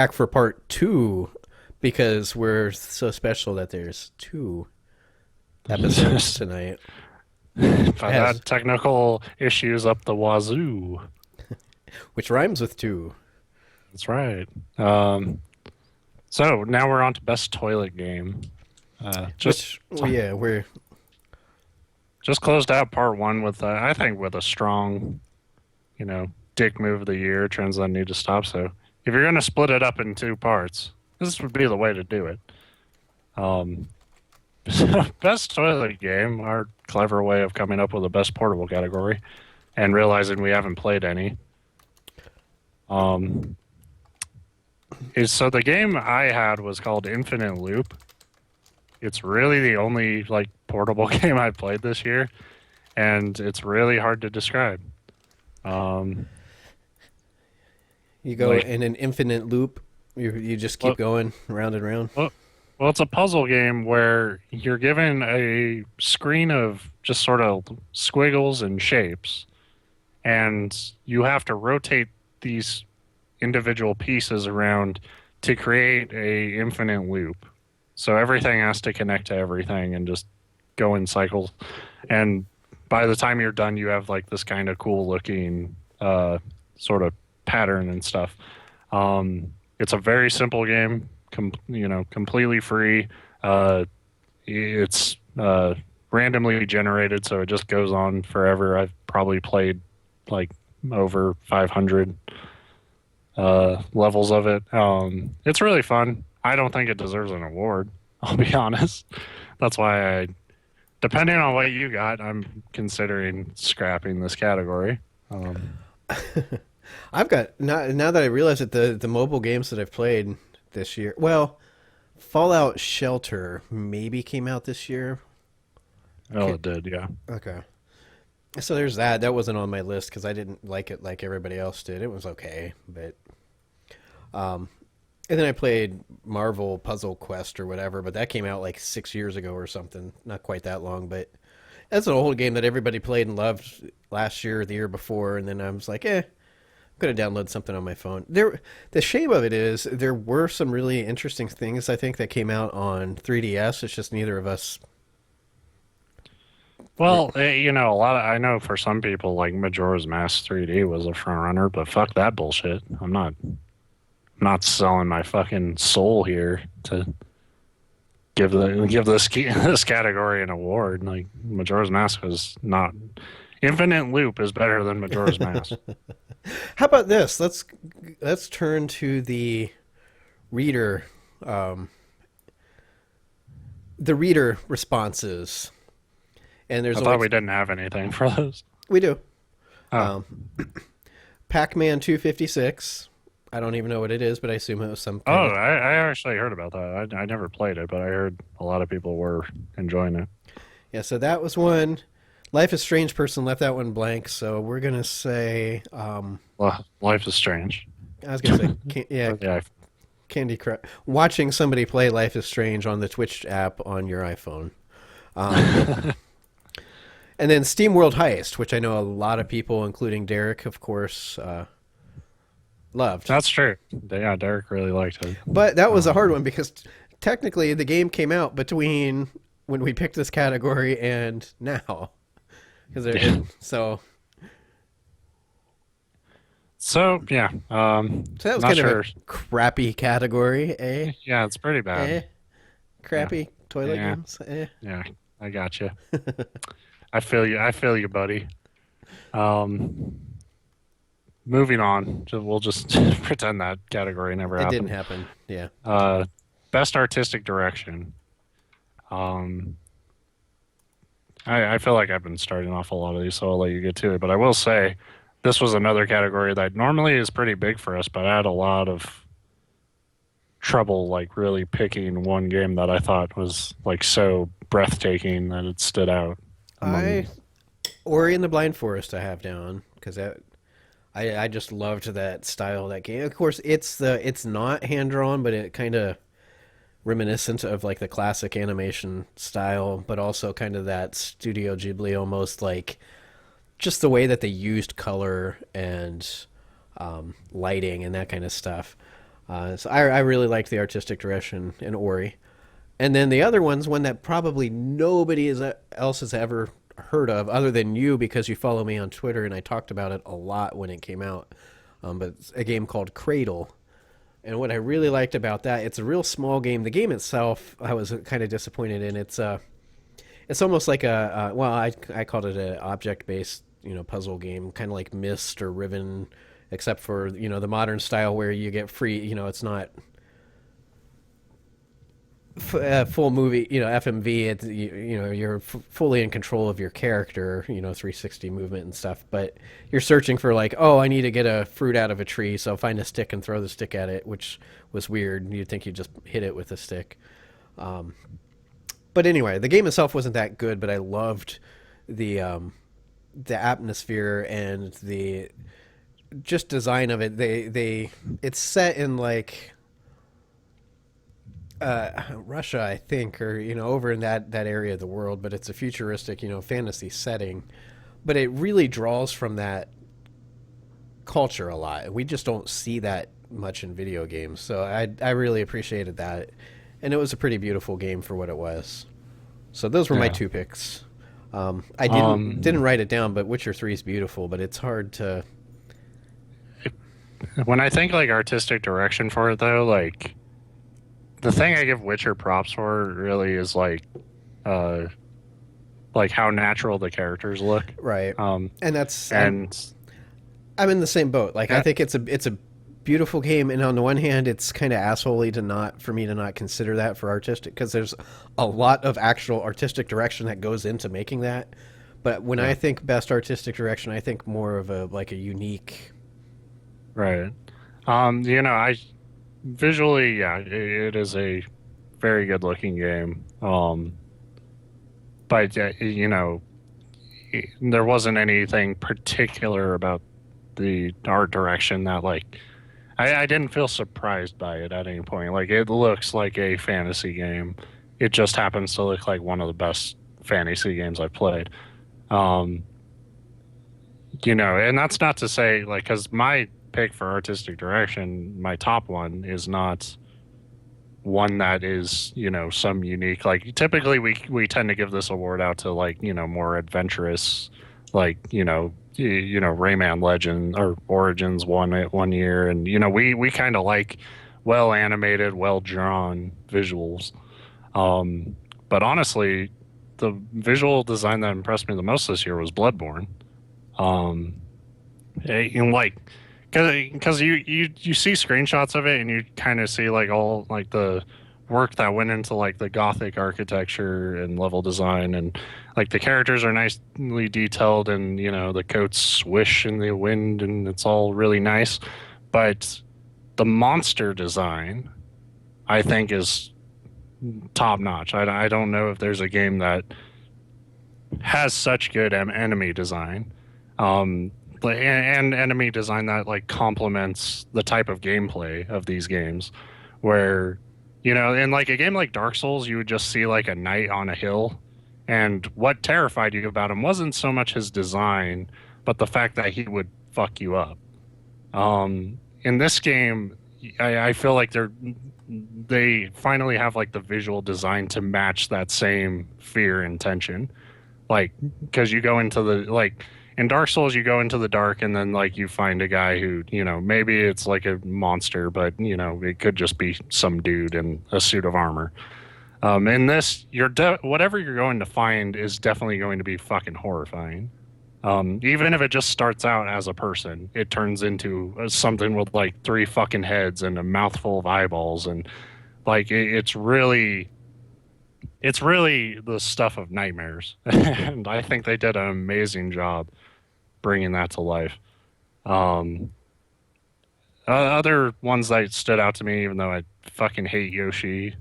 Back for part two because we're so special that there's two episodes tonight. By Has that, technical issues up the wazoo. which rhymes with two. That's right. Um, so now we're on to best toilet game. Just Which well, yeah, we're just closed out part one with I think with a strong, dick move of the year. Trends that need to stop. So if you're gonna split it up in two parts, this would be the way to do it. Um, so best toilet game, our clever way of coming up with a best portable category, and realizing we haven't played any. Um, is so the game I had was called Infinite Loop. It's really the only like portable game I played this year, and it's really hard to describe. Um, you go like, in an infinite loop. You just keep well, going round and round. well, well, it's a puzzle game where you're given a screen of just sort of squiggles and shapes, and you have to rotate these individual pieces around to create a infinite loop. So everything has to connect to everything and just go in cycles. And by the time you're done, you have like this kind of cool looking sort of pattern and stuff. It's a very simple game, completely free. It's randomly generated, so it just goes on forever. I've probably played like over 500 levels of it. It's really fun. I don't think it deserves an award. I'll be honest. That's why depending on what you got, I'm considering scrapping this category. Um, I've got now that I realize that the mobile games that I've played this year. Well, Fallout Shelter maybe came out this year. oh, it did, yeah. Okay. So there's that. That wasn't on my list because I didn't like it like everybody else did. It was okay, but um, and then I played Marvel Puzzle Quest or whatever, but that came out like 6 years ago or something. Not quite that long, but that's an old game that everybody played and loved last year or the year before. And then I was like, I'm gonna download something on my phone. The shame of it is there were some really interesting things I think that came out on 3DS. It's just neither of us. Well, a lot of I know for some people like Majora's Mask 3D was a front runner, but fuck that bullshit. I'm not selling my fucking soul here to give this this category an award. Like Majora's Mask was not. Infinite Loop is better than Majora's Mask. How about this? Let's turn to reader, um, the reader responses. And there's I only thought we didn't have anything for those. we do. Oh, Um, Pac-Man 256. I don't even know what it is, but I assume it was some oh, kind of I actually heard about that. I never played it, but I heard a lot of people were enjoying it. yeah. So that was one. Life is Strange person left that one blank, so we're gonna say Well, Life is Strange. I was gonna say yeah, Yeah, Candy Crush. Watching somebody play Life is Strange on the Twitch app on your iPhone. Um, and then Steam World Heist, which I know a lot of people, including Derek, of course, loved. that's true. Yeah, Derek really liked it. But that was a hard Um, one because technically the game came out between when we picked this category and now. yeah. So So yeah, so that was not kind of a sure. crappy category, eh? Yeah, it's pretty bad. Eh? Yeah, Crappy toilet yeah, games, eh? yeah. I got you. I feel you. I feel you, buddy. Um, moving on. We'll just pretend that category never It didn't happened. happen. Yeah. Uh, best artistic direction. Um, I feel like I've been starting off a lot of these, so I'll let you get to it. But I will say, this was another category that normally is pretty big for us, but I had a lot of trouble like really picking one game that I thought was like so breathtaking that it stood out I among. Ori and the Blind Forest I have down because I just loved that style of that game. Of course, it's not hand drawn, but it kind of reminiscent of like the classic animation style, but also kind of that Studio Ghibli almost like just the way that they used color and lighting and that kind of stuff. So I really liked the artistic direction in Ori. And then the other one's one that probably nobody else has ever heard of, other than you, because you follow me on Twitter, and I talked about it a lot when it came out. But it's a game called Cradle. And what I really liked about that, it's a real small game. The game itself, I was kind of disappointed in. It's almost like I called it an object based puzzle game, kind of like Myst or Riven, except for the modern style where you get free. It's not full movie, FMV. You're fully in control of your character, 360 movement and stuff. But you're searching for like, oh, I need to get a fruit out of a tree, so find a stick and throw the stick at it, which was weird. You'd think you just hit it with a stick. But anyway, the game itself wasn't that good, but I loved the atmosphere and the just design of it. It's set in like Russia, I think, or over in that area of the world, but it's a futuristic, fantasy setting. But it really draws from that culture a lot. We just don't see that much in video games, so I really appreciated that, and it was a pretty beautiful game for what it was. So those were my Yeah. two picks. I Um, didn't write it down, but Witcher 3 is beautiful, but it's hard to. when I think like artistic direction for it though, like the thing I give Witcher props for really is uh like how natural the characters look. Right. Um And that's and I'm in the same boat. Like I that, think it's a beautiful game, and on the one hand, it's kind of assholey for me to not consider that for artistic, because there's a lot of actual artistic direction that goes into making that. But when I yeah, think best artistic direction, I think more of a unique. right. I visually, yeah, it is a very good looking game. But there wasn't anything particular about the art direction that like I didn't feel surprised by it at any point. Like it looks like a fantasy game. It just happens to look like one of the best fantasy games I've played. Um, and that's not to say like because my pick for artistic direction, my top one is not one that is some unique. Like typically we tend to give this award out to like more adventurous, like Rayman Legend or Origins one year, and we kind of like well animated, well drawn visuals. Um, but honestly, the visual design that impressed me the most this year was Bloodborne. Um, and like, because you see screenshots of it and you kind of see like all like the work that went into like the gothic architecture and level design, and like the characters are nicely detailed, and the coats swish in the wind and it's all really nice. But the monster design I think is top notch. I don't know if there's a game that has such good enemy design, um, and enemy design that like complements the type of gameplay of these games, where in like a game like Dark Souls, you would just see like a knight on a hill, and what terrified you about him wasn't so much his design, but the fact that he would fuck you up. In this game, I feel like they finally have like the visual design to match that same fear and tension, like because you go into the like in Dark Souls you go into the dark and then like you find a guy who maybe it's like a monster, but it could just be some dude in a suit of armor. In this whatever you're going to find is definitely going to be fucking horrifying. Even if it just starts out as a person, it turns into something with like three fucking heads and a mouthful of eyeballs, and like it's really the stuff of nightmares, and I think they did an amazing job bringing that to life. Um, Other ones that stood out to me, even though I fucking hate Yoshi,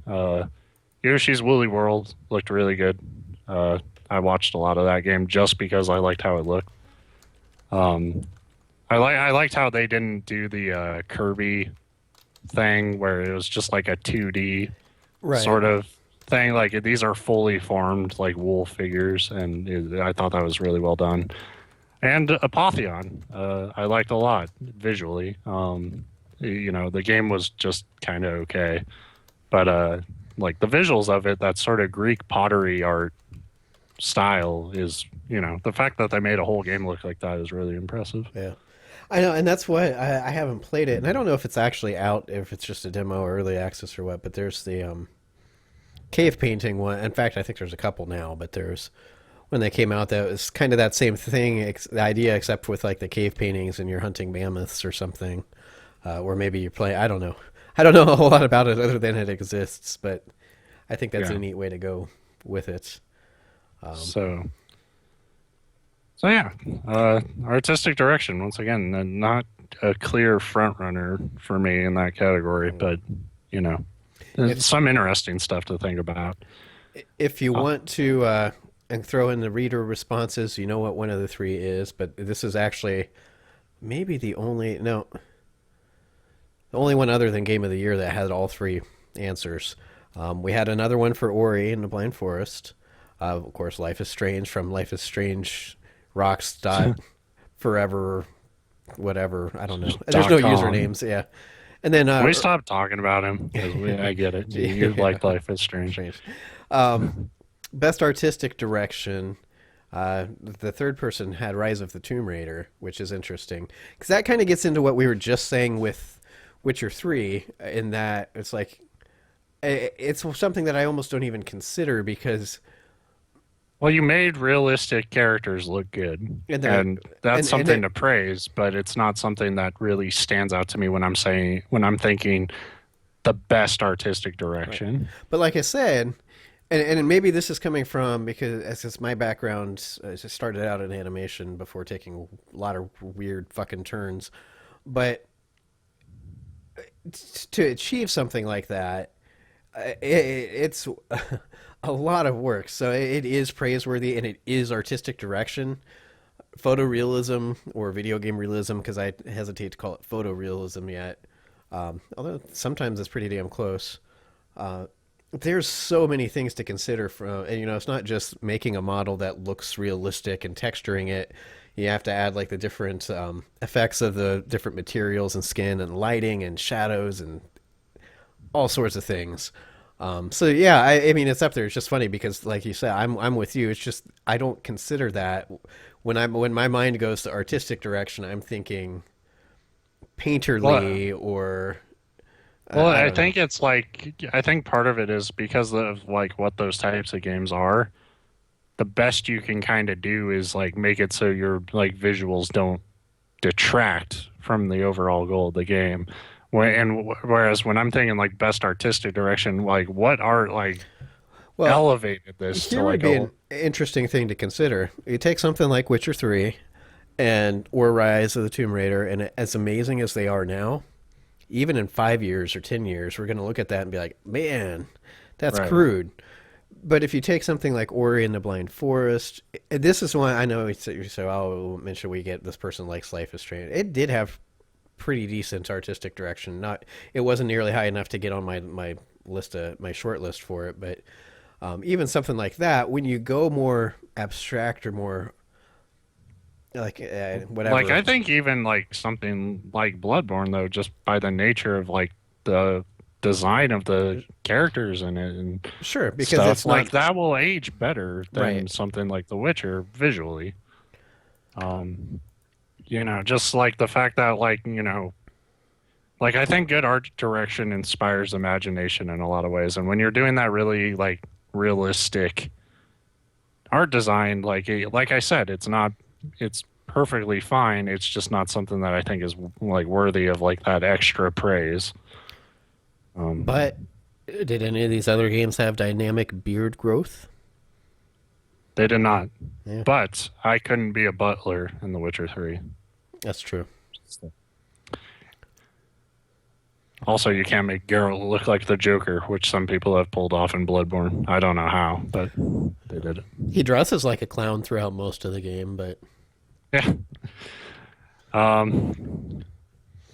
Yoshi's Woolly World looked really good. Uh, I watched a lot of that game just because I liked how it looked. Um, I liked how they didn't do the Kirby thing where it was just like a 2D Right. sort of thing. Like these are fully formed like wool figures, and I thought that was really well done. And Apotheon, I liked a lot visually. The game was just kind of okay. But like the visuals of it, that sort of Greek pottery art style is, the fact that they made a whole game look like that is really impressive. Yeah. I know, and that's what I haven't played it, and I don't know if it's actually out, if it's just a demo or early access or what. But there's the cave painting one. In fact, I think there's a couple now, but there's when they came out that was kind of that same thing, the idea, except with like the cave paintings and you're hunting mammoths or something, or maybe you're playing. I don't know. I don't know a whole lot about it other than it exists, but I think that's a Yeah. neat way to go with it. Um, So, so yeah, artistic direction once again, not a clear front runner for me in that category, but you know, if there's some interesting stuff to think about. if you Uh, want to and throw in the reader responses, you know what one of the three is, but this is actually maybe the only no, the only one other than Game of the Year that had all three answers. We had another one for Ori in the Blind Forest. Of course, Life is Strange from Life is Strange Rocks dot forever whatever, I don't know. There's no .com. usernames. Yeah, and then We stopped talking about him because I get it. You yeah, like Life is Strange. strange. Um, Best artistic direction. The third person had Rise of the Tomb Raider, which is interesting because that kind of gets into what we were just saying with Witcher 3, in that it's like it's something that I almost don't even consider because Well, you made realistic characters look good, and the and that's and something to praise, but it's not something that really stands out to me when I'm thinking the best artistic right. direction. But like I said, and maybe this is coming from because as it's my background, I started out in animation before taking a lot of weird fucking turns. But to achieve something like that, it's a lot of work. So it is praiseworthy and it is artistic direction. Photorealism or video game realism, because I hesitate to call it photorealism yet. Although sometimes it's pretty damn close. Uh, there's so many things to consider from, and it's not just making a model that looks realistic and texturing it. You have to add like the different effects of the different materials and skin and lighting and shadows and all sorts of things. So yeah, I mean it's up there. It's just funny because, like you said, I'm with you. It's just I don't consider that when my mind goes to artistic direction. I'm thinking Well, painterly or well, I I don't know. think I think part of it is because of like what those types of games are. The best you can kind of do is like make it so your like visuals don't detract from the overall goal of the game. Whereas when I'm thinking like best artistic direction, like what art like Well, elevated this to here would like a be an whole, interesting thing to consider. You take something like Witcher 3 and or Rise of the Tomb Raider, and as amazing as they are now, even in 5 years or 10 years, we're going to look at that and be like, man, that's right, crude. But if you take something like Ori and the Blind Forest, this is one I know you say, oh, mention we get this person likes Life is Strange. It did have pretty decent artistic direction. Not, it wasn't nearly high enough to get on my list, my short list for it. But even something like that, when you go more abstract or more like like whatever, I think even like something like Bloodborne though, just by the nature of like the design of the characters in it and sure, because stuff, it's like not that will age better right. than something like The Witcher visually. Um, just like the fact that like I think good art direction inspires imagination in a lot of ways, and when you're doing that really like realistic art design, like I said, it's perfectly fine. It's just not something that I think is like worthy of like that extra praise. Um, But did any of these other games have dynamic beard growth? they did not, Yeah, but I couldn't be a butler in The Witcher 3. that's true. Also, you can't make Geralt look like the Joker, which some people have pulled off in Bloodborne. I don't know how, but they did it. He dresses like a clown throughout most of the game, but Yeah. Um,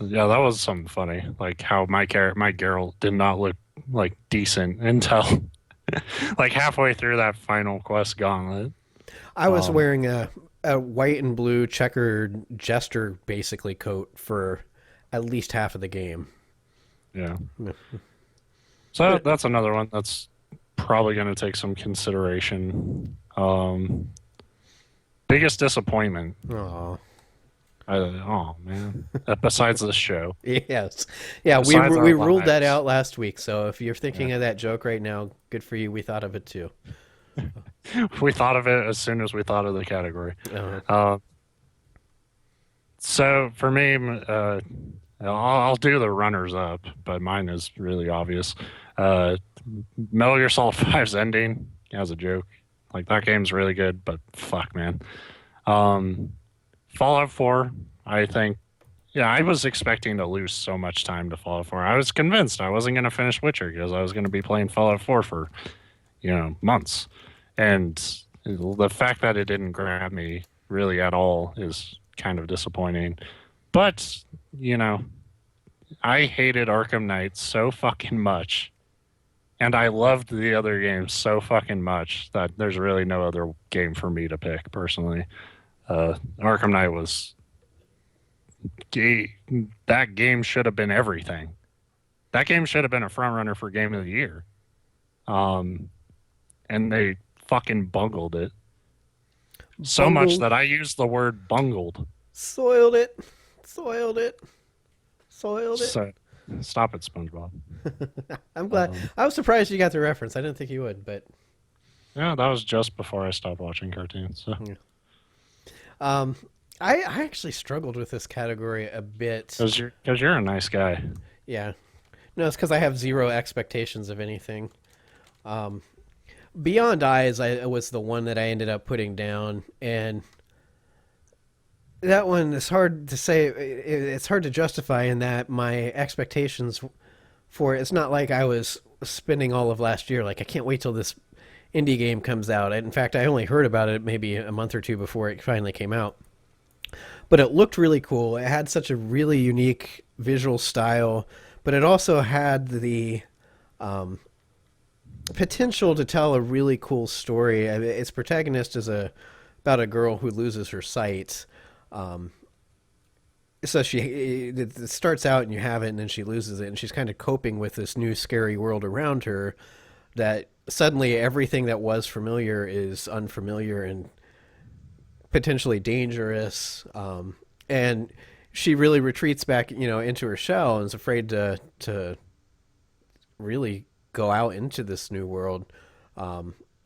yeah, that was something funny. Like how my Geralt did not look like decent until like halfway through that final quest gauntlet. I was Um, wearing a white and blue checkered jester basically coat for at least half of the game. Yeah. Yeah. So But that's another one that's probably going to take some consideration. Biggest disappointment. oh, Oh man. Besides this show, yes, yeah, besides we our ruled that lives. out last week. So if you're Yeah. thinking of that joke right now, good for you. We thought of it too. We thought of it as soon as we thought of the category. Uh, Uh, so for me, I'll do the runners up, but mine is really obvious. Uh, Metal Gear Solid 5's ending as a joke. Like that game's really good, but fuck, man. Um, Fallout 4, I think. Yeah, I was expecting to lose so much time to Fallout 4. I was convinced I wasn't going to finish Witcher because I was going to be playing Fallout 4 for, months. And the fact that it didn't grab me really at all is kind of disappointing. But, you know, I hated Arkham Knight so fucking much. And I loved the other games so fucking much that there's really no other game for me to pick personally. Arkham Knight was that game should have been everything. That game should have been a front runner for Game of the Year. Um, and they fucking bungled it so much bungled, that I used the word bungled. soiled it, soiled it, soiled it. So stop it, SpongeBob. I'm glad. Um, I was surprised you got the reference. I didn't think you would, but yeah, that was just before I stopped watching cartoons. So yeah. Um, I actually struggled with this category a bit. because you're a nice guy. Yeah, no, it's because I have zero expectations of anything. Um, Beyond Eyes, I was the one that I ended up putting down, and that one is hard to say. It's hard to justify in that my expectations for it. It's not like I was spending all of last year. Like I can't wait till this indie game comes out. In fact, I only heard about it maybe a month or two before it finally came out. But it looked really cool. It had such a really unique visual style, but it also had the um, potential to tell a really cool story. I mean, its protagonist is about a girl who loses her sight. Um, so it starts out and you have it, and then she loses it, and she's kind of coping with this new scary world around her. That suddenly everything that was familiar is unfamiliar and potentially dangerous. And she really retreats back, into her shell and is afraid to really go out into this new world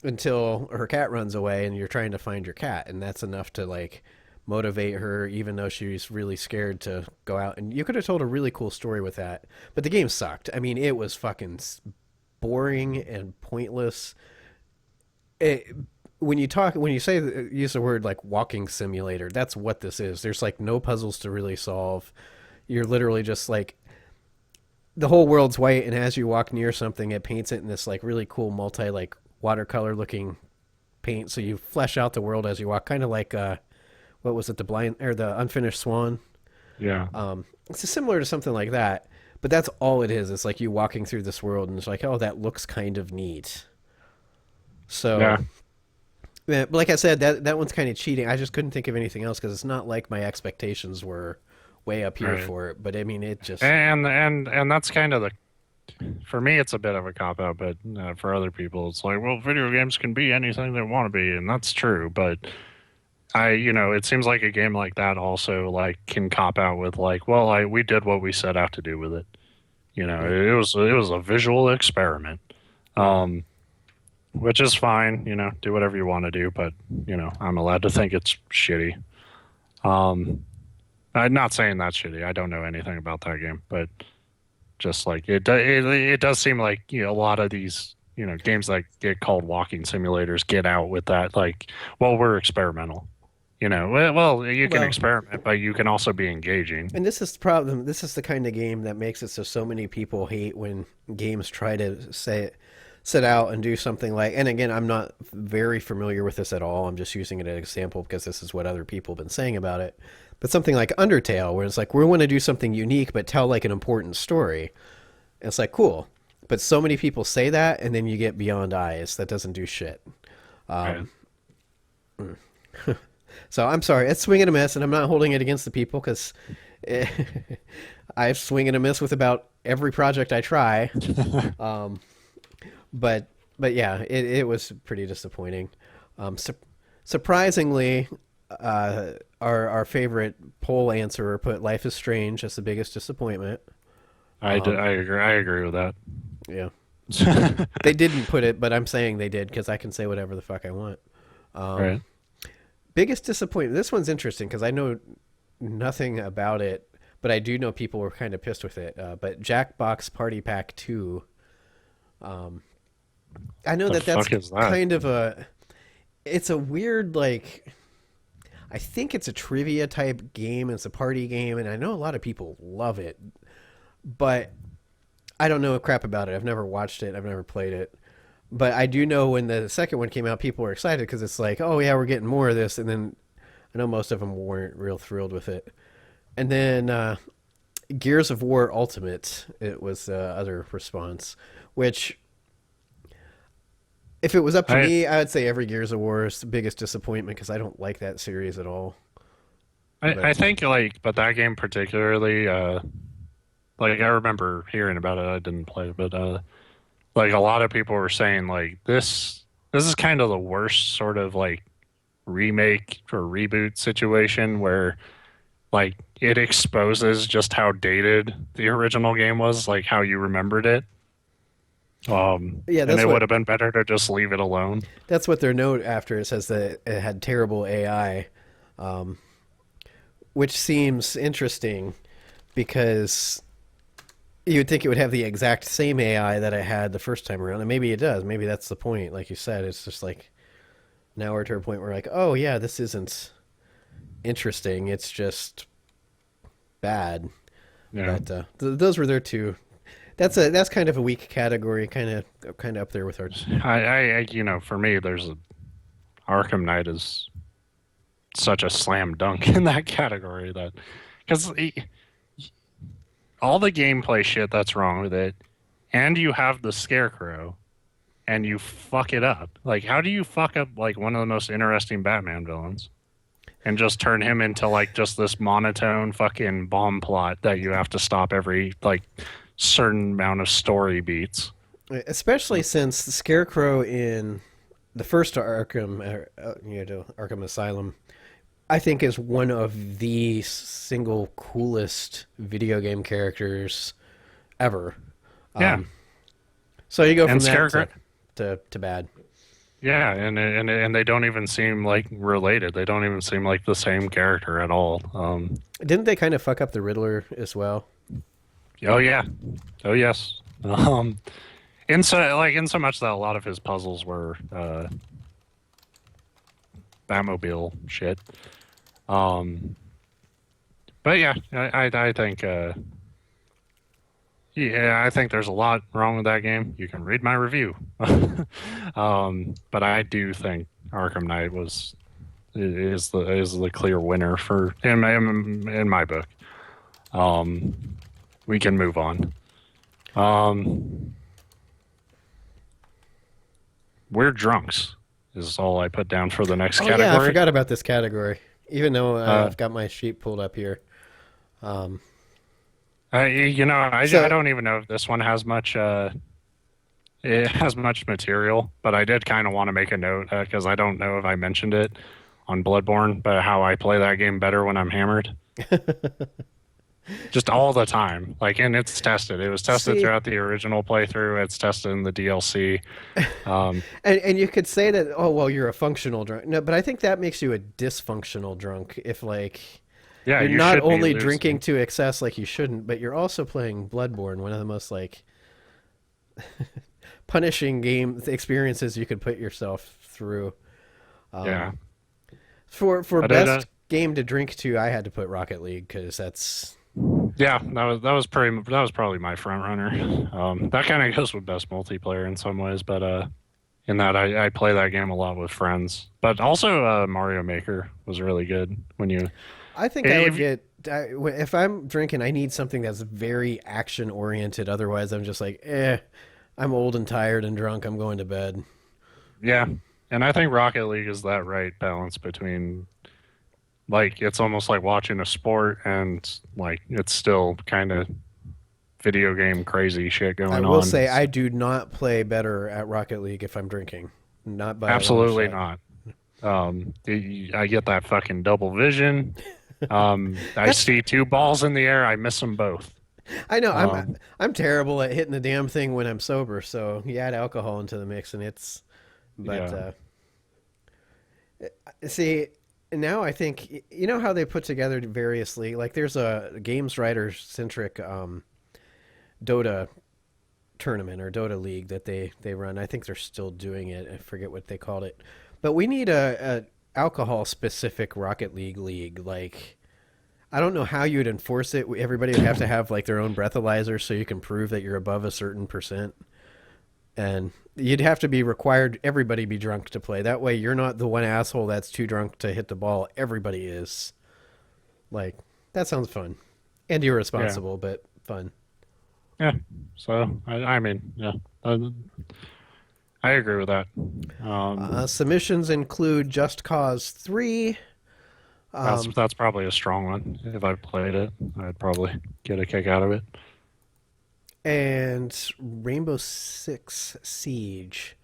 until her cat runs away, and you're trying to find your cat, and that's enough to like motivate her, even though she's really scared to go out. And you could have told a really cool story with that, but the game sucked. I mean, it was fucking boring and pointless. It, when you say use the word like walking simulator, that's what this is. There's like no puzzles to really solve. You're literally just like the whole world's white, and as you walk near something, it paints it in this like really cool multi like watercolor looking paint. So you flesh out the world as you walk, kind of like what was it, the blind or the unfinished swan. Yeah. It's similar to something like that, but that's all it is. It's like you walking through this world, and it's like, oh, that looks kind of neat. So, Yeah. yeah, but like I said, that one's kind of cheating. I just couldn't think of anything else because it's not like my expectations were way up here Right. for it. But I mean, it just And that's kind of the for me it's a bit of a cop out, but for other people it's like, well, video games can be anything they want to be, and that's true. But it seems like a game like that also like can cop out with like, well, we did what we set out to do with it. yeah, It was a visual experiment, yeah. um, which is fine. Do whatever you want to do, but I'm allowed to think it's shitty. Um, I'm not saying that's shitty. I don't know anything about that game, but just like it does seem like a lot of these games that get called walking simulators get out with that like, well, we're experimental. Well, you can Well, experiment, but you can also be engaging. and this is the problem. This is the kind of game that makes it so many people hate when games try to set out and do something like. And again, I'm not very familiar with this at all. I'm just using it as an example because this is what other people have been saying about it. But something like Undertale, where it's like we want to do something unique but tell like an important story. And it's like cool, but so many people say that, and then you get Beyond Eyes that doesn't do shit. Right. Um, so I'm sorry, it's swing and a miss, and I'm not holding it against the people because I swing and a miss with about every project I try. Um, but yeah, it was pretty disappointing. Surprisingly, our favorite poll answerer put Life is Strange as the biggest disappointment. Um, I agree with that. yeah, they didn't put it, but I'm saying they did because I can say whatever the fuck I want. Um, Right. Biggest disappointment. This one's interesting because I know nothing about it, but I do know people were kind of pissed with it. But Jackbox Party Pack 2. I know The that that's fuck is that? kind of a. It's a weird, like. I think it's a trivia type game. It's a party game, and I know a lot of people love it, but I don't know crap about it. I've never watched it. I've never played it. But I do know when the second one came out, people were excited because it's like, oh yeah, we're getting more of this. And then I know most of them weren't real thrilled with it. And then Gears of War Ultimate, it was the other response, which if it was up to I me, I would say every Gears of War is the biggest disappointment because I don't like that series at all. I But think like, but that game particularly, like I remember hearing about it. I didn't play it, but like a lot of people were saying like this is kind of the worst sort of like remake or reboot situation where like it exposes just how dated the original game was, like how you remembered it. yeah, And it would have been better to just leave it alone. that's what their note after it says that it had terrible AI, um, which seems interesting because you would think it would have the exact same AI that I had the first time around, and maybe it does. Maybe that's the point. Like you said, it's just like now we're to a point where like, oh yeah, this isn't interesting. It's just bad. Yeah. But those were their two. That's kind of a weak category, kind of up there with our. You know, for me, Arkham Knight is such a slam dunk in that category that because all the gameplay shit that's wrong with it, and you have the Scarecrow, and you fuck it up. Like, how do you fuck up like one of the most interesting Batman villains and just turn him into like just this monotone fucking bomb plot that you have to stop every like certain amount of story beats? Especially since the Scarecrow in the first Arkham, Arkham Asylum, I think is one of the single coolest video game characters ever. Yeah, Um, so you go and from that Scarecrow. to bad. Yeah, and they don't even seem like related. They don't even seem like the same character at all. Didn't they kind of fuck up the Riddler as well? Oh yeah, oh yes. In so like in so much that a lot of his puzzles were Batmobile shit. Um, but yeah, I think yeah, I think there's a lot wrong with that game. You can read my review. But I do think Arkham Knight is the clear winner for in my book. Um, we can move on. Um, we're drunks is all I put down for the next Oh yeah, I category. forgot about this category. Even though Uh, I've got my sheet pulled up here. Um, you know, I so don't even know if this one has much it has much material, but I did kind of want to make a note because I don't know if I mentioned it on Bloodborne, but how I play that game better when I'm hammered. Just all the time. Like, and it's tested. It was tested see, throughout the original playthrough. It's tested in the DLC. Um, and you could say that. Oh well, you're a functional drunk. No, but I think that makes you a dysfunctional drunk. If like yeah, you're you not should be only drinking losing. to excess like you shouldn't, but you're also playing Bloodborne, one of the most like punishing game experiences you could put yourself through. Yeah, Um, for but it best game to drink to, I had to put Rocket League because that's yeah, that was probably my front runner. That kind of goes with best multiplayer in some ways, but in that I play that game a lot with friends. But also Mario Maker was really good when you I think I would if get if I'm drinking. I need something that's very action oriented. Otherwise, I'm just like, I'm old and tired and drunk. I'm going to bed. yeah, and I think Rocket League is that right balance between Like it's almost like watching a sport, and like it's still kind of video game crazy shit I going will on. say I do not play better at Rocket League if I'm drinking, not by a long Absolutely shot. not. I get that fucking double vision. I That's see two balls in the air, I miss them both. I know Um, I'm terrible at hitting the damn thing when I'm sober. So you add alcohol into the mix, and it's but yeah, see now I think you know how they put together variously. Like there's a games writer centric Dota tournament or Dota League that they run. I think they're still doing it. I forget what they called it. But we need a alcohol specific Rocket League. Like I don't know how you'd enforce it. Everybody would have to have like their own breathalyzer so you can prove that you're above a certain percent. And you'd have to be required everybody be drunk to play. That way you're not the one asshole that's too drunk to hit the ball. Everybody is. Like that sounds fun. And yeah, irresponsible, but fun. yeah. So I mean, yeah, I agree with that. Um, Submissions include Just Cause 3, um, that's probably a strong one. If I played it, I'd probably get a kick out of it. and Rainbow Six Siege,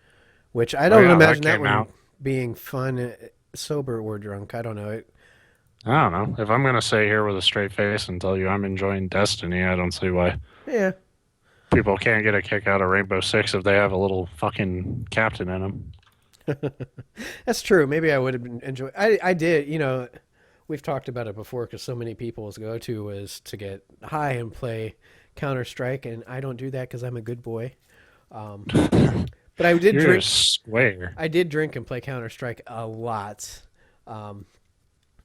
which I Oh don't yeah, that imagine that came one out. being fun, sober or drunk. I don't know. I don't know. If I'm gonna sit here with a straight face and tell you I'm enjoying Destiny, I don't see why Yeah, people can't get a kick out of Rainbow Six if they have a little fucking captain in them. that's true. Maybe I would have been enjoy. I did. You know, we've talked about it before because so many people's go to is to get high and play Counter Strike, and I don't do that because I'm a good boy. Um, but I did You're a drink. square. I did drink and play Counter Strike a lot. Um,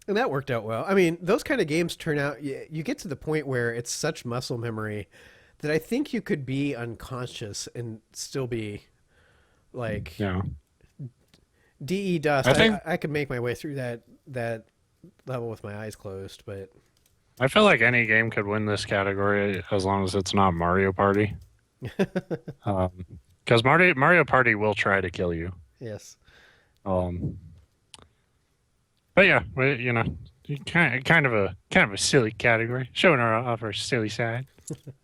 and that worked out well. I mean, those kind of games turn out, you get to the point where it's such muscle memory that I think you could be unconscious and still be like Yeah. DE dust. I think I could make my way through that level with my eyes closed, but I feel like any game could win this category as long as it's not Mario Party. Because Mario Party will try to kill you. yes. Um, but yeah, you know, kind of a silly category, showing our off our silly side.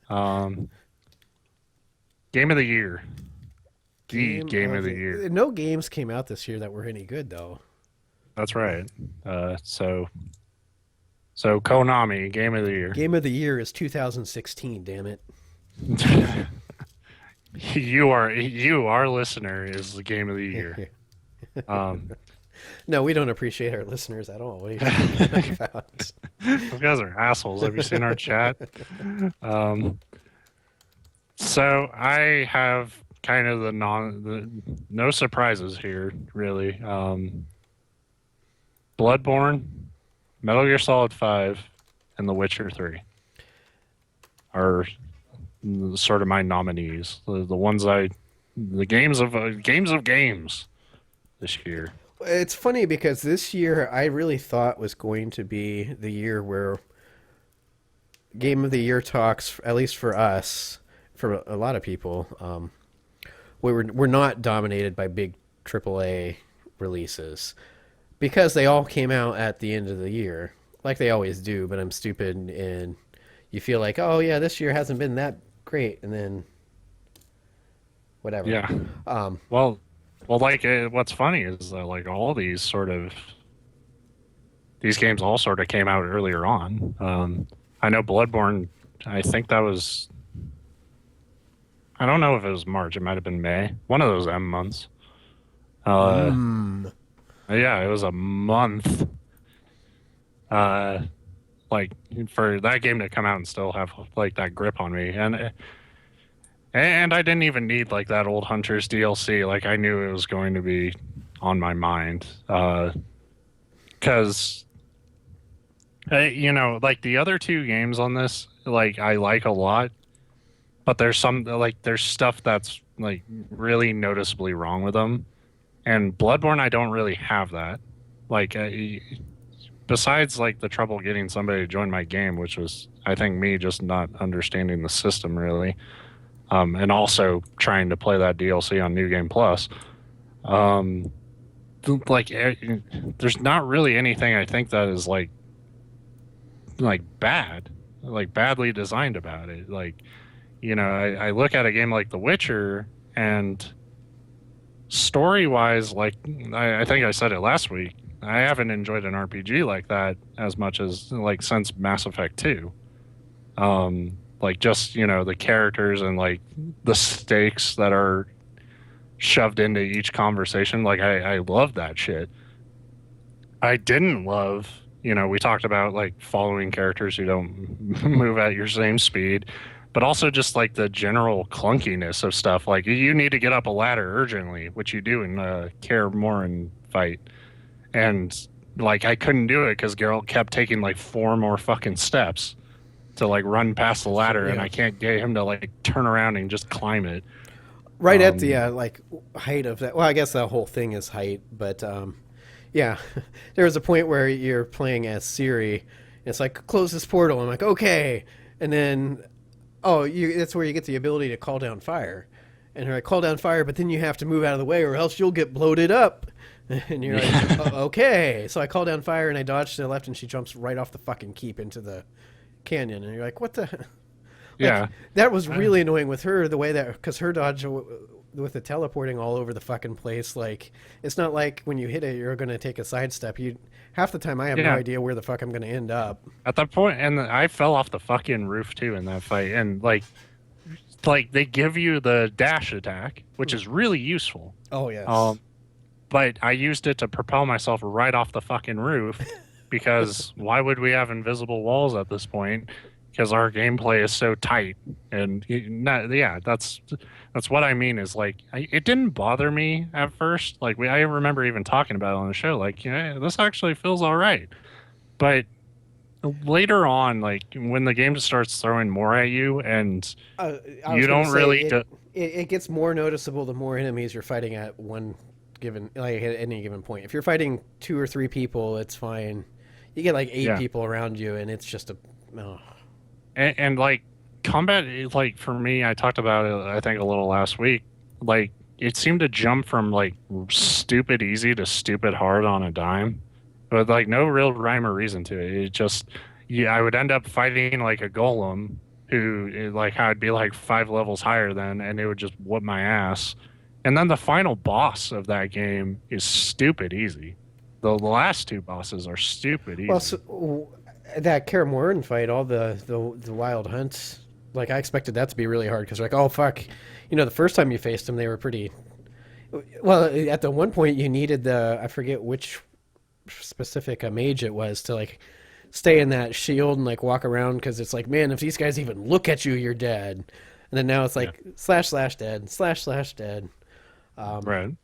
Um, Game of the year, the Game game of of the the year. No games came out this year that were any good though. That's right. So Konami, game of the year. Game of the year is 2016. Damn it. You, our listener, is the game of the year. Um, No, we don't appreciate our listeners at all. What are you talking about? those guys are assholes. Have you seen our chat? Um, so I have kind of the no surprises here, really. Bloodborne, Metal Gear Solid 5, and The Witcher 3 are sort of my nominees. The ones the games of games this year. It's funny because this year I really thought was going to be the year where Game of the Year talks, at least for us, for a lot of people, we're not dominated by big AAA releases because they all came out at the end of the year, like they always do. But I'm stupid, and you feel like, oh yeah, this year hasn't been that great, and then whatever. Yeah. Um, Well, like what's funny is that like all these games all sort of came out earlier on. I know Bloodborne. I think that was. I don't know if it was March. It might have been May. One of those M months. Uh, mm, yeah, it was a month. Uh, like for that game to come out and still have like that grip on me, and I didn't even need like that old Hunters DLC. Like I knew it was going to be on my mind. Because you know, like the other two games on this, like I like a lot, but there's stuff that's like really noticeably wrong with them. And Bloodborne, I don't really have that. Like besides like the trouble getting somebody to join my game, which was I think me just not understanding the system really, and also trying to play that DLC on New Game Plus. Um, like there's not really anything I think that is bad, like badly designed about it. Like, I look at a game like The Witcher, and story wise, like I think I said it last week, I haven't enjoyed an RPG like that as much as like since Mass Effect 2. Like just, the characters and like the stakes that are shoved into each conversation. Like I love that shit. I didn't love, we talked about like following characters who don't move at your same speed, but also just like the general clunkiness of stuff. Like you need to get up a ladder urgently, which you do in Kaer Morhen fight. And like I couldn't do it because Geralt kept taking like four more fucking steps to like run past the So, ladder, and yeah. I can't get him to like turn around and just climb it. Right at the Um, like height of that. Well, I guess that whole thing is height, but yeah, there was a point where you're playing as Siri. And it's like close this portal. I'm like okay, and then oh, that's where you get the ability to call down fire. And you're like call down fire, but then you have to move out of the way, or else you'll get bloated up. And you're like, yeah, okay. So I call down fire and I dodge to the left, and she jumps right off the fucking keep into the canyon. And you're like, what the? Like yeah, that was uh, really annoying with her the way that because her dodge with the teleporting all over the fucking place. Like it's not like when you hit it you're going to take a sidestep. You half the time I have no yeah. idea where the fuck I'm going to end up. At that point, and I fell off the fucking roof too in that fight, and like they give you the dash attack, which is really useful. Oh yes. Um, but I used it to propel myself right off the fucking roof because why would we have invisible walls at this point? Because our gameplay is so tight, and not, yeah, that's what I mean. Is like it didn't bother me at first. Like I remember even talking about it on the show. Like, this actually feels all right. But later on, like when the game just starts throwing more at you, and I was you going to don't say really it gets more noticeable the more enemies you're fighting at one given like at any given point. If you're fighting two or three people, it's fine. You get like eight yeah. people around you, and it's just a oh. And like combat is like for me, I talked about it I think a little last week. Like it seemed to jump from like stupid easy to stupid hard on a dime, but like no real rhyme or reason to it. It just, yeah, I would end up fighting like a golem who like I'd be like 5 levels higher than, and it would just whoop my ass. And then the final boss of that game is stupid easy. The last two bosses are stupid Well, easy. so, that Kaer Morhen fight, all the wild hunts, like I expected that to be really hard because like, oh fuck, the first time you faced them, they were pretty. Well, at the one point you needed the I forget which specific mage it was to like stay in that shield and like walk around because it's like, man, if these guys even look at you, you're dead. And then now it's Yeah. like slash slash dead slash slash dead. Um, Right.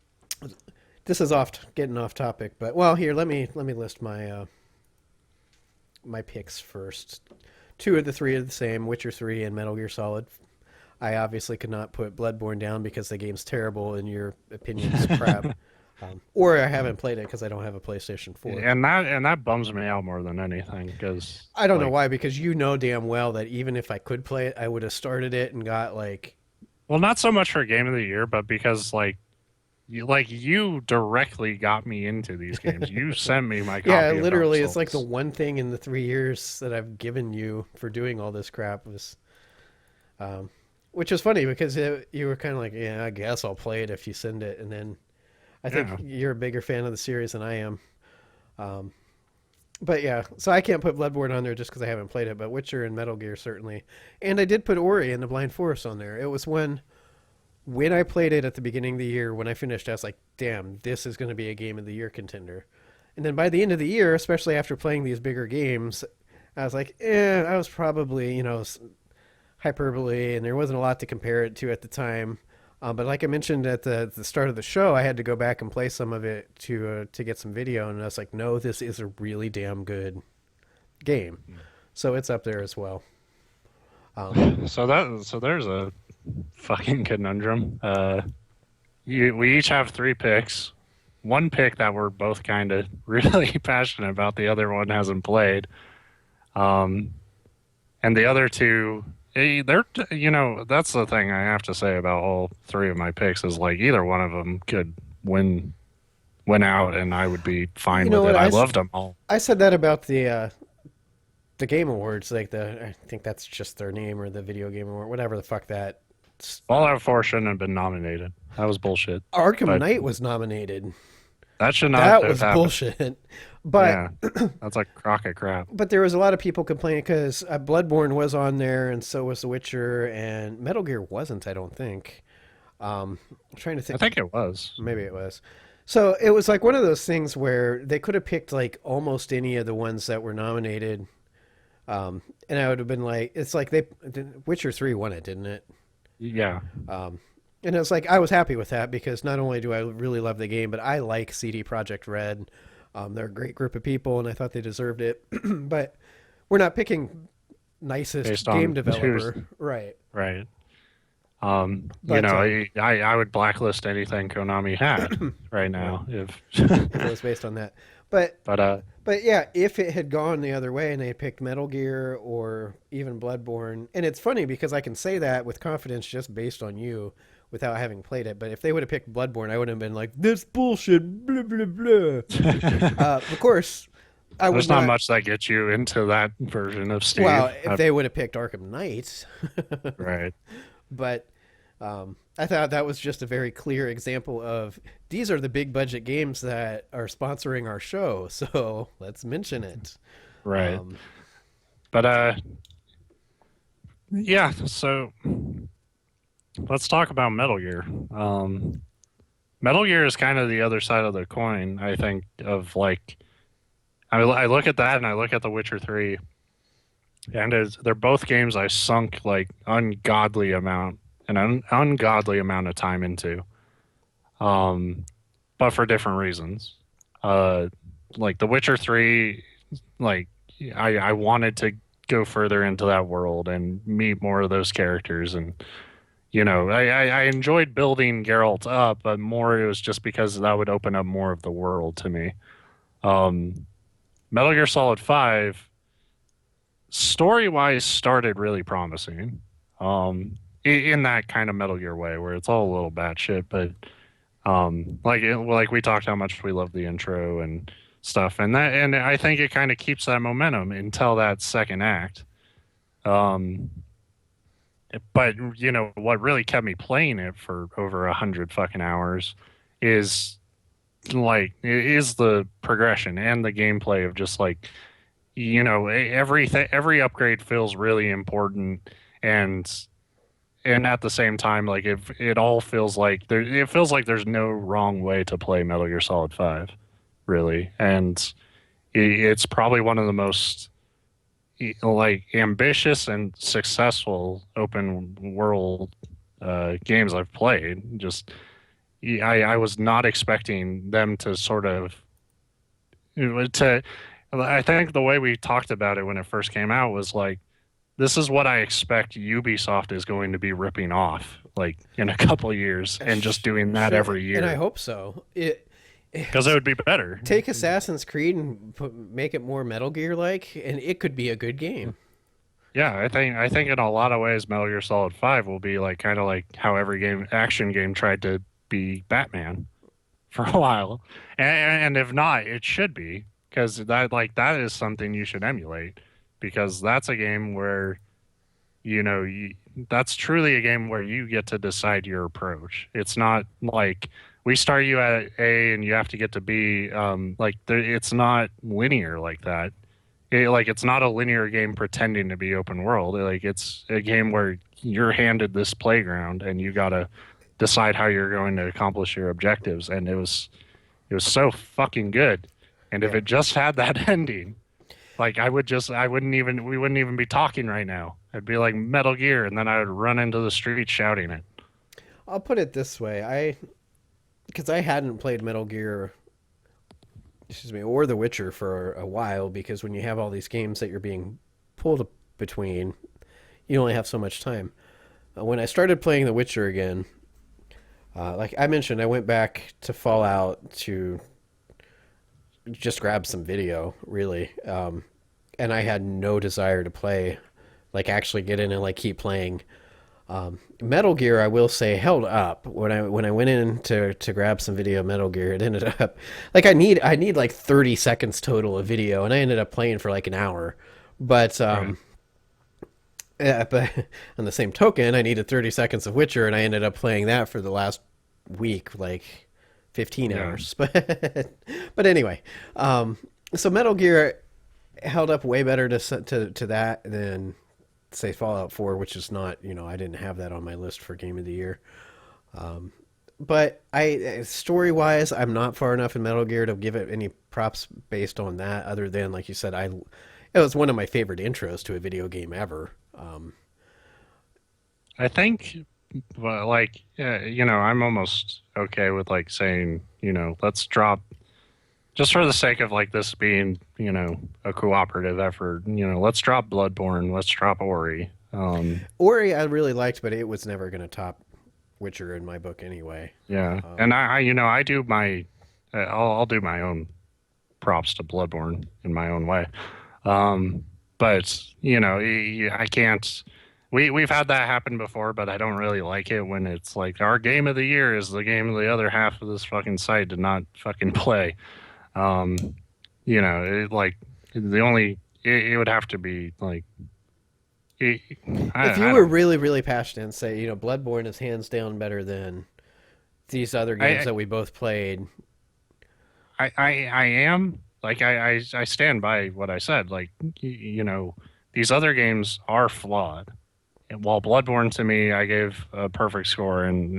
this is getting off topic, but well, here let me list my picks first. Two of the three are the same: Witcher 3 and Metal Gear Solid. I obviously could not put Bloodborne down because the game's terrible and your opinion's crap. Or I haven't played it because I don't have a PlayStation 4. And that bums me out more than anything because I don't know like, why, because you know damn well that even if I could play it, I would have started it and got like, well, not so much for game of the year, but because you directly got me into these games. You sent me my yeah, copy of Dark literally, it's like the Souls. one thing in the 3 years that I've given you for doing all this crap was, um, which was funny because you were kind of like, yeah, I guess I'll play it if you send it, and then I think Yeah. you're a bigger fan of the series than I am. Um, but yeah, so I can't put Bloodborne on there just because I haven't played it, but Witcher and Metal Gear certainly, and I did put Ori and the Blind Forest on there. It was when I played it at the beginning of the year, when I finished, I was like, damn, this is going to be a game of the year contender. And then by the end of the year, especially after playing these bigger games, I was like, I was probably, hyperbole, and there wasn't a lot to compare it to at the time. But like I mentioned at the start of the show, I had to go back and play some of it to get some video, and I was like, no, this is a really damn good game. So it's up there as well. Um, So there's a fucking conundrum. We each have three picks. One pick that we're both kind of really passionate about. The other one hasn't played. Um, and the other two, they're that's the thing I have to say about all three of my picks is like either one of them could win went out, and I would be You fine know with what? it. I loved them all. I said that about the Game Awards, like I think that's just their name or the Video Game Award, whatever the fuck that. Fallout 4 shouldn't have been nominated. That was bullshit. Arkham But Knight was nominated. that should not That have was happened. bullshit. But Yeah, that's like crock of crap. but there was a lot of people complaining because Bloodborne was on there, and so was The Witcher, and Metal Gear wasn't. I don't think. I'm trying to I think. think it was. Maybe it was. So it was like one of those things where they could have picked like almost any of the ones that were nominated, and I would have been like, it's like Witcher 3 won it, didn't it? Yeah, Um, and it's like I was happy with that because not only do I really love the game, but I like CD Projekt Red. They're a great group of people, and I thought they deserved it. But we're not picking nicest based game on who's developer, right? right. But I would blacklist anything Konami had right right, now if, if it was based on that. But but But yeah, if it had gone the other way and they had picked Metal Gear or even Bloodborne, and it's funny because I can say that with confidence just based on you without having played it. But if they would have picked Bloodborne, I would have been like, "This bullshit." Blah blah blah. Of course, I would there's not not. much that gets you into that version of Well, Steve. if they would have picked Arkham Knight, Right. but I thought that was just a very clear example of these are the big budget games that are sponsoring our show, so let's mention it. Right. Um, But yeah, so let's talk about Metal Gear. Metal Gear is kind of the other side of the coin, I think, of like I look at that and I look at The Witcher 3, and they're both games I sunk like ungodly amount of time into. Um, but for different reasons. Uh, like The Witcher 3, like I wanted to go further into that world and meet more of those characters, and I enjoyed building Geralt up, but more it was just because that would open up more of the world to me. Um, Metal Gear Solid 5, story wise, started really promising. In that kind of Metal Gear way where it's all a little batshit, but like we talked how much we love the intro and stuff, and I think it kind of keeps that momentum until that second act. Um, but what really kept me playing it for over 100 fucking hours is is the progression and the gameplay of just like every upgrade feels really important, and at the same time like it all feels like it feels like there's no wrong way to play Metal Gear Solid 5 really, and it's probably one of the most like ambitious and successful open world games I've played. Just I was not expecting them to sort of to I think the way we talked about it when it first came out was like this is what I expect Ubisoft is going to be ripping off like in a couple of years and just doing that sure, every and I year hope so. because it would be better. Take Assassin's Creed and make it more Metal Gear like, and it could be a good game. Yeah, I think in a lot of ways Metal Gear Solid 5 will be like kind of like how every action game tried to be Batman for a while. And if not, it should be because that is something you should emulate because that's a game where that's truly a game where you get to decide your approach. It's not like we start you at A and you have to get to B. It's not linear like that. It's not a linear game pretending to be open world. Like it's a game where you're handed this playground and you gotta decide how you're going to accomplish your objectives. And it was so fucking good. And if Yeah, it just had that ending, like I wouldn't even we wouldn't even be talking right now. It'd be like Metal Gear, and then I would run into the street shouting it. I'll put it this way: because I hadn't played Metal Gear, excuse me, or The Witcher for a while, because when you have all these games that you're being pulled between, you only have so much time. When I started playing The Witcher again, like I mentioned, I went back to Fallout to just grab some video, really, and I had no desire to play, like actually get in and like keep playing. Metal Gear, I will say, held up when I went in to grab some video of Metal Gear. It ended up like I need like 30 seconds total of video, and I ended up playing for like an hour. But Right. yeah, but on the same token, I needed 30 seconds of Witcher, and I ended up playing that for the last week, like 15 Yeah. hours. But anyway, so Metal Gear held up way better to that than say Fallout 4, which is not, I didn't have that on my list for game of the year. But I story wise, I'm not far enough in Metal Gear to give it any props based on that. Other than like you said, it was one of my favorite intros to a video game ever. I think, well, like, I'm almost okay with like saying, let's drop just for the sake of like this being, a cooperative effort. Let's drop Bloodborne, let's drop Ori. Ori I really liked, but it was never going to top Witcher in my book anyway. Yeah, Um, and I do my, I'll do my own props to Bloodborne in my own way. But I can't. We've had that happen before, but I don't really like it when it's like our game of the year is the game of the other half of this fucking site did not fucking play. Um, like the only it would have to be like it, if you I were don't know. really, really passionate and say, Bloodborne is hands down better than these other games I that we both played. I am like I stand by what I said. Like these other games are flawed. And while Bloodborne to me, I gave a perfect score, and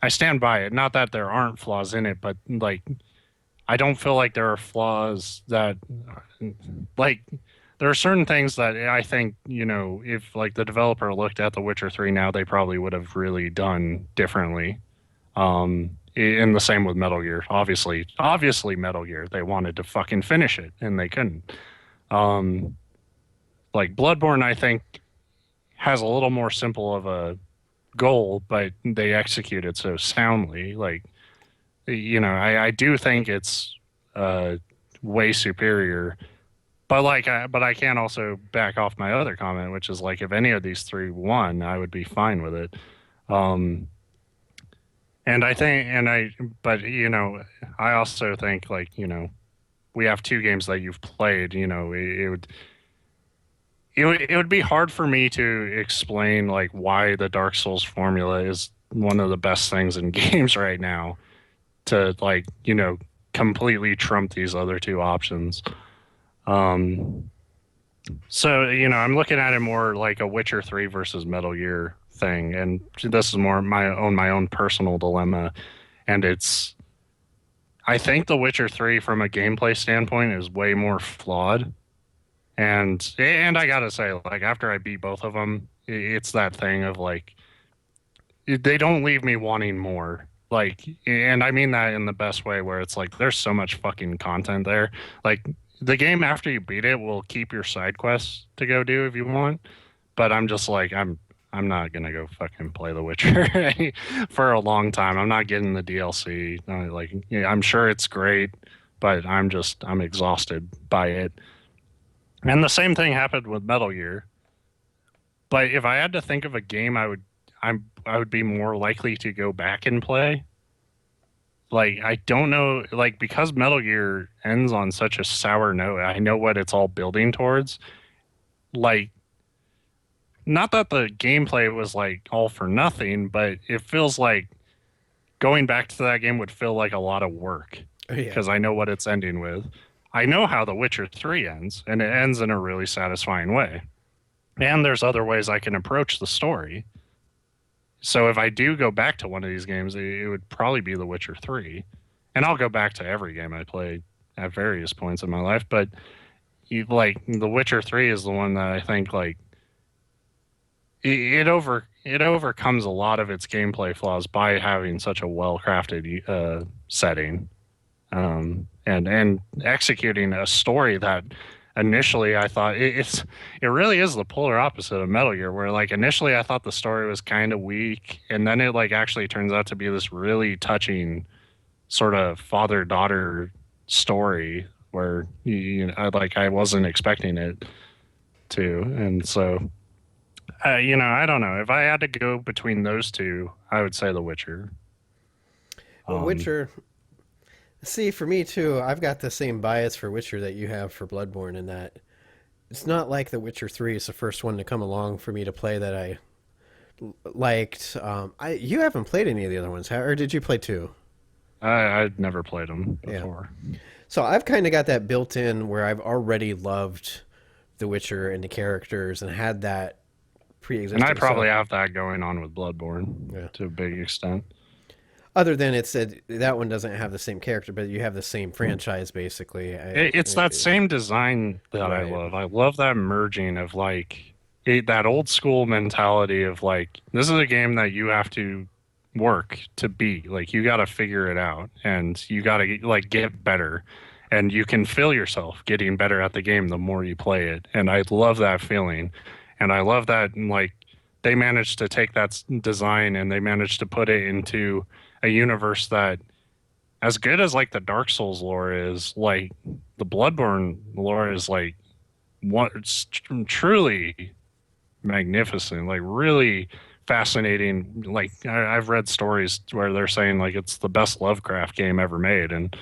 I stand by it. Not that there aren't flaws in it, but like I don't feel like there are flaws that like there are certain things that I think, if like the developer looked at The Witcher 3 now, they probably would have really done differently. And the same with Metal Gear. Obviously Metal Gear, they wanted to fucking finish it and they couldn't. Um, like Bloodborne, I think has a little more simple of a goal, but they execute it so soundly. Like, I do think it's uh, way superior. But but I can't also back off my other comment, which is like if any of these three won, I would be fine with it. Um, and I think, and I, but I also think like we have two games that you've played. It would be hard for me to explain like why the Dark Souls formula is one of the best things in games right now to like completely trump these other two options. Um, so I'm looking at it more like a Witcher 3 versus Metal Gear thing, and this is more my own personal dilemma, and it's I think The Witcher 3 from a gameplay standpoint is way more flawed. And I gotta say, like after I beat both of them, it's that thing of like they don't leave me wanting more. Like, and I mean that in the best way, where it's like there's so much fucking content there. Like the game after you beat it will keep your side quests to go do if you want, but I'm just like I'm not gonna go fucking play The Witcher for a long time. I'm not getting the DLC. Like, yeah, I'm sure it's great, but I'm exhausted by it. And the same thing happened with Metal Gear. But if I had to think of a game I would be more likely to go back and play. Like I don't know, like because Metal Gear ends on such a sour note, I know what it's all building towards. Like not that the gameplay was like all for nothing, but it feels like going back to that game would feel like a lot of work Yeah. because I know what it's ending with. I know how The Witcher 3 ends, and it ends in a really satisfying way. And there's other ways I can approach the story. So if I do go back to one of these games, it would probably be The Witcher 3. And I'll go back to every game I played at various points in my life, but like The Witcher 3 is the one that I think like it overcomes a lot of its gameplay flaws by having such a well-crafted setting, and executing a story that initially I thought it really is the polar opposite of Metal Gear, where like initially I thought the story was kind of weak, and then it like actually turns out to be this really touching sort of father-daughter story where I wasn't expecting it to, and so I don't know. If I had to go between those two, I would say The Witcher. Well, Um, Witcher. See, for me too, I've got the same bias for Witcher that you have for Bloodborne in that it's not like The Witcher 3 is the first one to come along for me to play that I liked. You haven't played any of the other ones, or did you play two? I'd never played them Yeah. before, So I've kind of got that built in where I've already loved The Witcher and the characters and had that and I pre-existing. probably So have that going on with Bloodborne yeah. to a big extent. Other than it said that one doesn't have the same character, but you have the same franchise basically. It's that same design that I Right. love. I love that merging of like that old school mentality of like this is a game that you have to work to beat. Like you got to figure it out and you got to like get better. And you can feel yourself getting better at the game the more you play it. And I love that feeling. And I love that like they managed to take that design and they managed to put it into a universe that as good as like the Dark Souls lore is, like the Bloodborne lore is like one it's truly magnificent, like really fascinating. Like I've read stories where they're saying like it's the best Lovecraft game ever made, and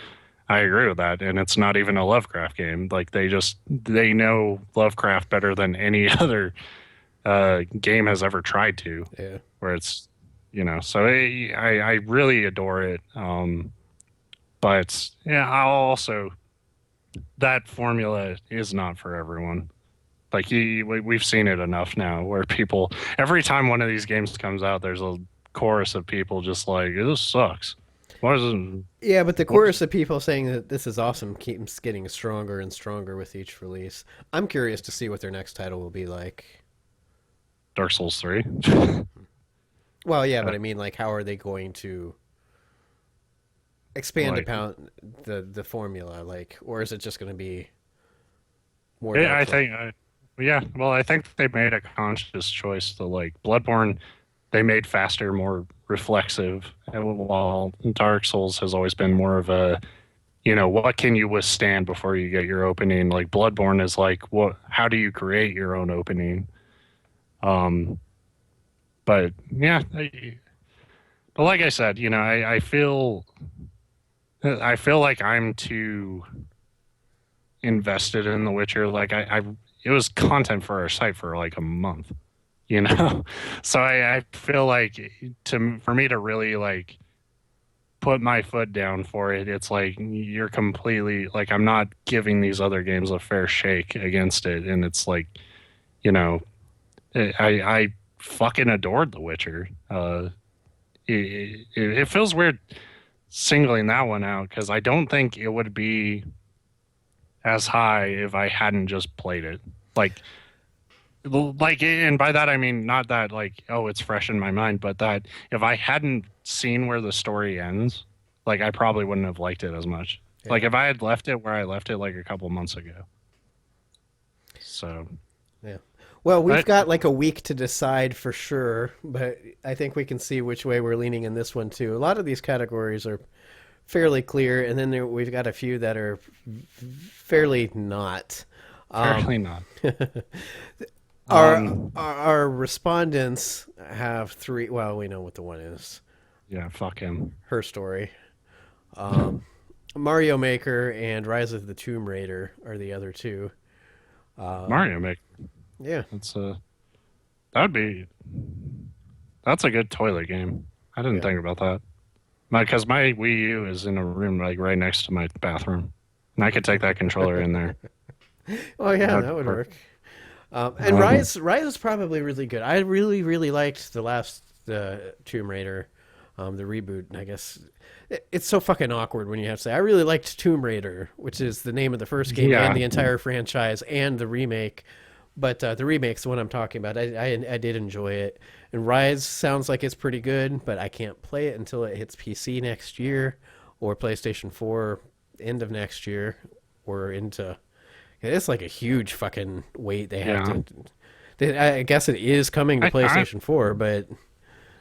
I agree with that. And it's not even a Lovecraft game. Like they know Lovecraft better than any other game has ever tried to. Yeah. Where it's so I really adore it. But yeah, I'll also that formula is not for everyone. Like we've seen it enough now, where people every time one of these games comes out, there's a chorus of people just like this sucks. What is it? Yeah, but the What's chorus of people saying that this is awesome keeps getting stronger and stronger with each release. I'm curious to see what their next title will be like. Dark Souls 3? Well, yeah, Uh, but I mean, like, how are they going to expand like upon the formula? Like, or is it just going to be more Dark I Souls? think yeah, well, I think they made a conscious choice to like Bloodborne. They made faster, more reflexive, and while Dark Souls has always been more of a what can you withstand before you get your opening? Like Bloodborne is like, what? How do you create your own opening? Um, but yeah, but like I said, I feel like I'm too invested in The Witcher. Like it was content for our site for like a month, you know. So I feel like for me to really like put my foot down for it, it's like you're completely like I'm not giving these other games a fair shake against it, and it's like you know I fucking adored The Witcher. It feels weird singling that one out because I don't think it would be as high if I hadn't just played it. Like and by that I mean not that like oh it's fresh in my mind, but that if I hadn't seen where the story ends, like I probably wouldn't have liked it as much. Like Yeah, if I had left it where I left it like a couple months ago. So, yeah. Well, we've but got like a week to decide for sure, but I think we can see which way we're leaning in this one too. A lot of these categories are fairly clear, and then we've got a few that are fairly not. Um, fairly not. our, Um, our respondents have three. Well, we know what the one is. yeah, fuck him. Her story. Um, Mario Maker and Rise of the Tomb Raider are the other two. Mario make Yeah, that's that would be that's a good toilet game. I didn't yeah. think about that. Because my Wii U is in a room like right next to my bathroom, and I could take that controller in there. Oh yeah, That'd that be would work. perfect. And Um, Rise is probably really good. I really liked the last Tomb Raider, the reboot. I guess it's so fucking awkward when you have to say I really liked Tomb Raider, which is the name of the first game and yeah, the entire franchise and the remake. But the remake's the one I'm talking about. I did enjoy it. And Rise sounds like it's pretty good, but I can't play it until it hits PC next year or PlayStation 4 end of next year or into. It's like a huge fucking wait they have yeah. to. I guess it is coming to I PlayStation 4, but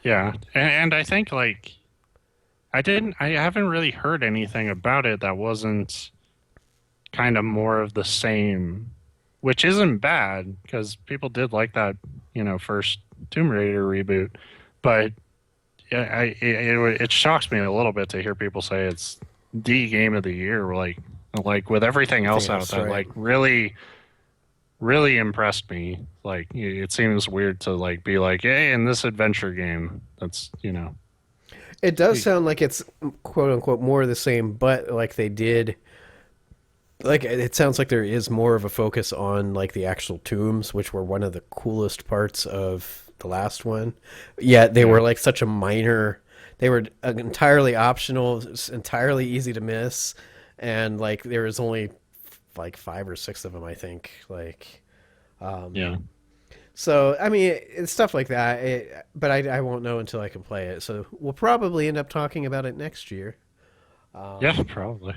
yeah, and I think like I haven't really heard anything about it that wasn't kind of more of the same, which isn't bad because people did like that first Tomb Raider reboot. But yeah, it shocks me a little bit to hear people say it's the game of the year. Like with everything Thing else out else, that right? like really impressed me. Like it seems weird to like be like, hey, in this adventure game, that's It does sound like it's quote unquote more of the same, but like they did, like it sounds like there is more of a focus on like the actual tombs, which were one of the coolest parts of the last one. Yet they yeah, were like such a minor. They were entirely optional, entirely easy to miss, and like there was only like 5 or 6 of them, I think. Like, yeah, so I mean, it's stuff like that. But I won't know until I can play it. So we'll probably end up talking about it next year. yeah, probably.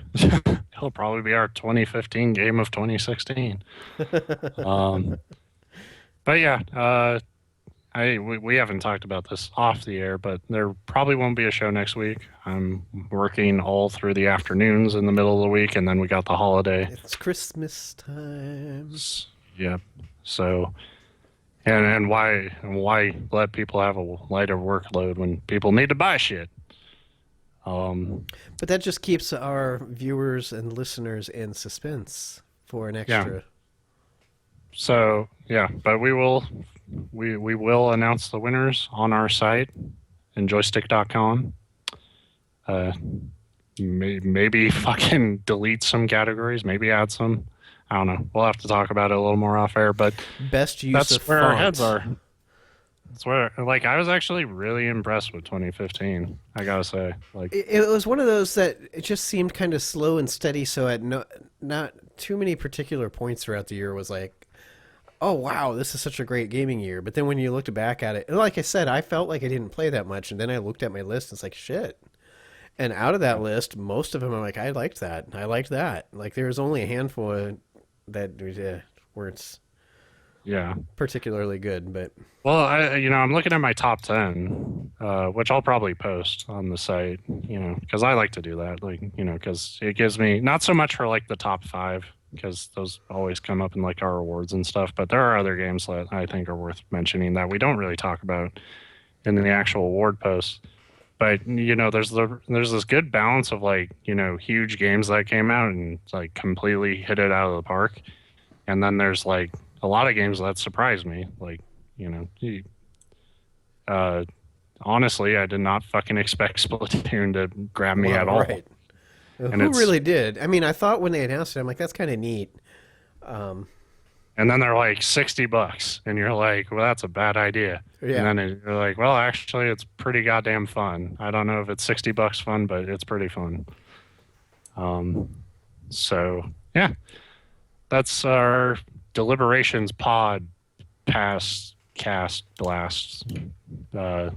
It'll probably be our 2015 game of 2016. Um, but yeah, we haven't talked about this off the air, but there probably won't be a show next week. I'm working all through the afternoons in the middle of the week, and then we got the holiday. It's Christmas time. Yep. So, and why let people have a lighter workload when people need to buy shit? Um, But that just keeps our viewers and listeners in suspense for an yeah. extra. So yeah, but we will announce the winners on our site, Njoystic.com. Uh, maybe fucking delete some categories, maybe add some. I don't know. We'll have to talk about it a little more off air, but Best use that's of where our heads font. are. That's where, like, I was actually really impressed with 2015. I gotta say, like, It was one of those that it just seemed kind of slow and steady. So at not too many particular points throughout the year was like, oh wow, this is such a great gaming year. But then when you looked back at it, and like I said, I felt like I didn't play that much, and then I looked at my list and it's like shit. And out of that list, most of them are like, I liked that. I liked that. Like there was only a handful that weren't yeah. particularly good, but Well, I'm looking at my top 10, which I'll probably post on the site, because I like to do that, like, because it gives me not so much for like the top five, because those always come up in like our awards and stuff, but there are other games that I think are worth mentioning that we don't really talk about in the actual award posts. But there's this good balance of like huge games that came out and like completely hit it out of the park, and then there's like a lot of games that surprised me, like you know, uh, honestly, I did not fucking expect Splatoon to grab me well, at all. right. And Who it's really did? I mean, I thought when they announced it, I'm like, that's kind of neat. Um, and then they're like $60, and you're like, well, that's a bad idea. And yeah. then you're like, well, actually, it's pretty goddamn fun. I don't know if it's $60 fun, but it's pretty fun. Um, so yeah, that's our deliberations pod past cast blast uh,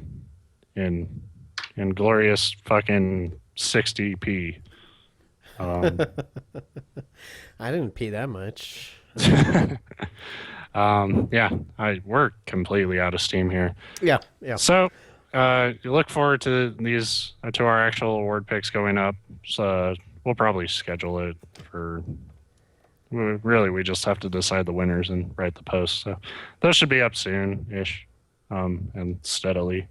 in glorious fucking 60p. Um, I didn't pee that much. yeah, we're completely out of steam here. Yeah, yeah. So, you look forward to these to our actual award picks going up. So we'll probably schedule it for. Really, we just have to decide the winners and write the post. So those should be up soon-ish, and steadily.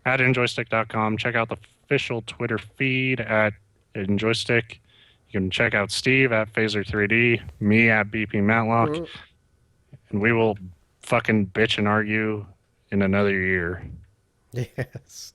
At Njoystic.com. Check out the official Twitter feed at Njoystic. You can check out Steve at Phaser3D, me at BP Matlock, Mm, and we will fucking bitch and argue in another year. yes.